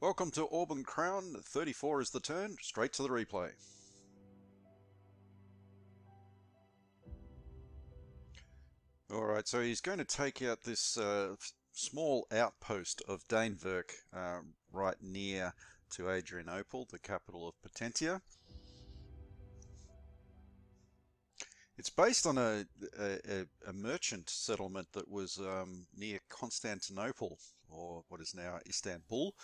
Welcome to Auburn Crown. 34 is the turn. Straight to the replay. Alright, so he's going to take out this small outpost of Danevirk right near to Adrianople, the capital of Potentia. It's based on a merchant settlement that was near Constantinople, or what is now Istanbul,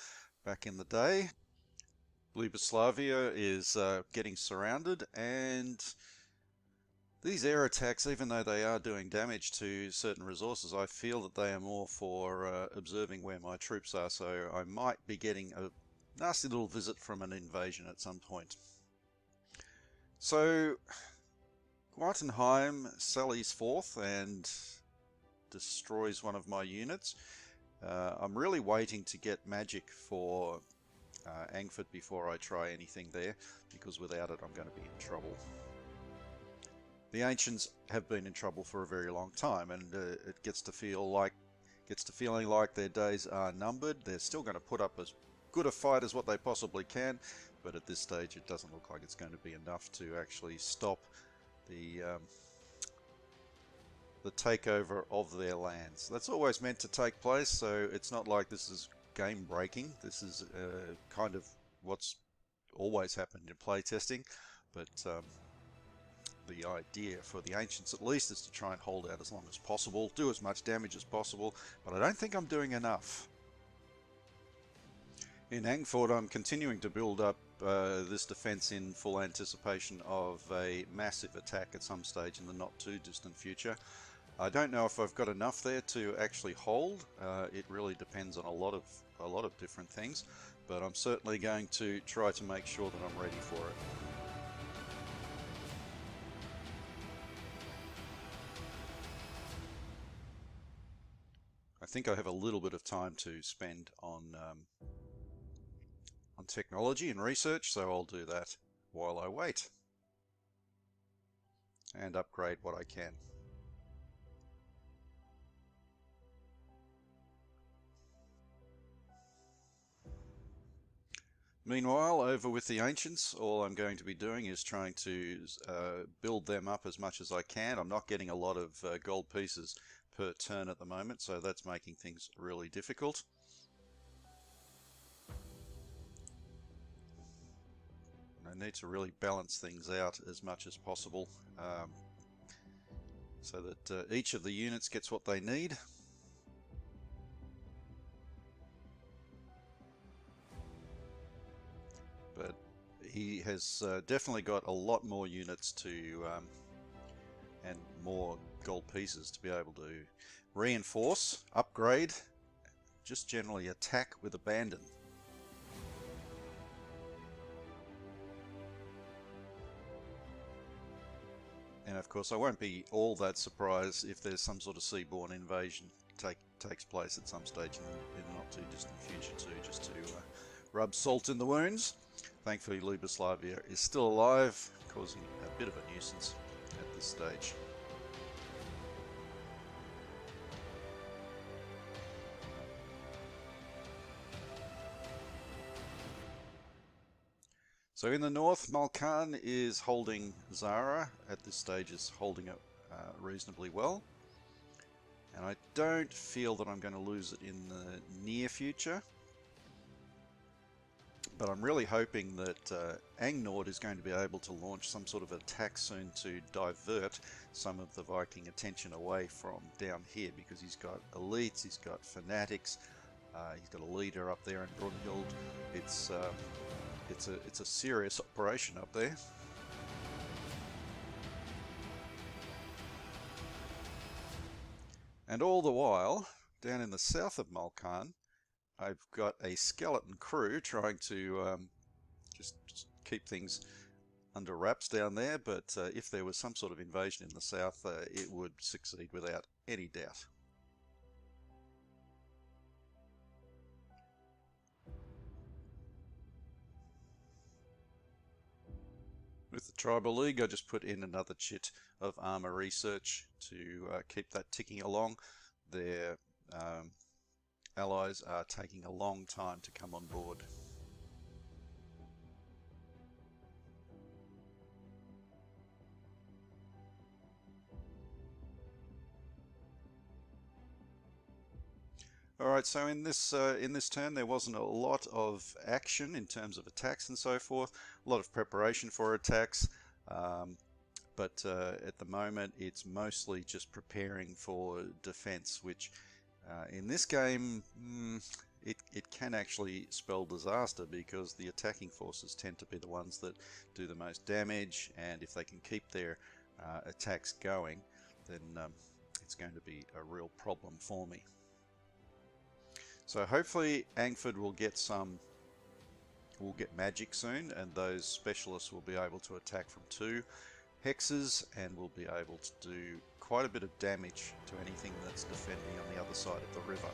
back in the day. Yugoslavia is getting surrounded, and these air attacks, even though they are doing damage to certain resources, I feel that they are more for observing where my troops are, so I might be getting a nasty little visit from an invasion at some point. So, Guartenheim sallies forth and destroys one of my units. I'm really waiting to get magic for Angford before I try anything there, because without it I'm going to be in trouble. The ancients have been in trouble for a very long time, and it gets to feeling like their days are numbered. They're still going to put up as good a fight as what they possibly can, but at this stage it doesn't look like it's going to be enough to actually stop the takeover of their lands. That's always meant to take place, so it's not like this is game breaking. This is kind of what's always happened in playtesting, but the idea for the ancients at least is to try and hold out as long as possible, do as much damage as possible, but I don't think I'm doing enough. In Angford, I'm continuing to build up this defense in full anticipation of a massive attack at some stage in the not too distant future. I don't know if I've got enough there to actually hold. It really depends on a lot of different things, but I'm certainly going to try to make sure that I'm ready for it. I think I have a little bit of time to spend on technology and research, so I'll do that while I wait and upgrade what I can. Meanwhile, over with the ancients, all I'm going to be doing is trying to build them up as much as I can. I'm not getting a lot of gold pieces per turn at the moment, so that's making things really difficult. I need to really balance things out as much as possible, so that each of the units gets what they need. But he has definitely got a lot more units to and more gold pieces to be able to reinforce, upgrade, just generally attack with abandon. And of course I won't be all that surprised if there's some sort of seaborne invasion takes place at some stage in the not too distant future too, just to rub salt in the wounds. Thankfully Yugoslavia is still alive, causing a bit of a nuisance at this stage. So in the north, Malkan is holding Zara. At this stage is holding it reasonably well. And I don't feel that I'm going to lose it in the near future. But I'm really hoping that Angnord is going to be able to launch some sort of attack soon to divert some of the Viking attention away from down here, because he's got elites, he's got fanatics, he's got a leader up there in Brunhild. It's a serious operation up there. And all the while, down in the south of Malkan, I've got a skeleton crew trying to just keep things under wraps down there, but if there was some sort of invasion in the south, it would succeed without any doubt. With the Tribal League, I just put in another chit of armor research to keep that ticking along. Their allies are taking a long time to come on board. All right, so in this turn there wasn't a lot of action in terms of attacks and so forth. A lot of preparation for attacks, but at the moment it's mostly just preparing for defense, which in this game it can actually spell disaster, because the attacking forces tend to be the ones that do the most damage, and if they can keep their attacks going, then it's going to be a real problem for me. So hopefully Angford will get magic soon, and those specialists will be able to attack from 2 hexes and will be able to do quite a bit of damage to anything that's defending on the other side of the river.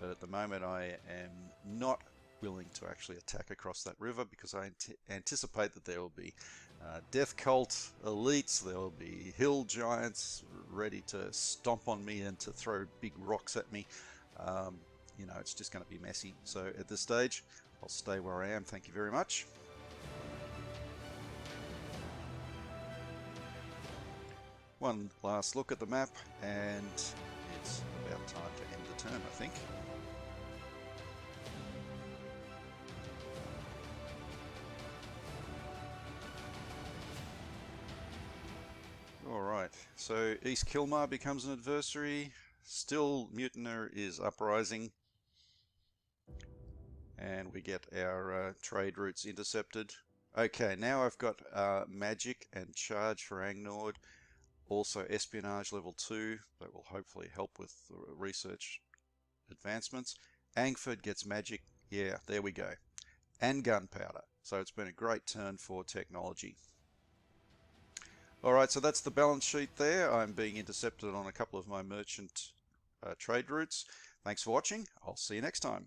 But at the moment I am not willing to actually attack across that river, because I anticipate that there will be death cult elites, there will be hill giants ready to stomp on me and to throw big rocks at me. You know, it's just going to be messy. So at this stage, I'll stay where I am. Thank you very much. One last look at the map, and it's about time to end the turn, I think. Alright, so East Kilmar becomes an adversary. Still Mutimer is uprising. And we get our trade routes intercepted. Okay, now I've got magic and charge for Angnord. Also espionage level 2, that will hopefully help with research advancements. Angford gets magic, yeah, there we go. And gunpowder. So it's been a great turn for technology. Alright, so that's the balance sheet there. I'm being intercepted on a couple of my merchant trade routes. Thanks for watching. I'll see you next time.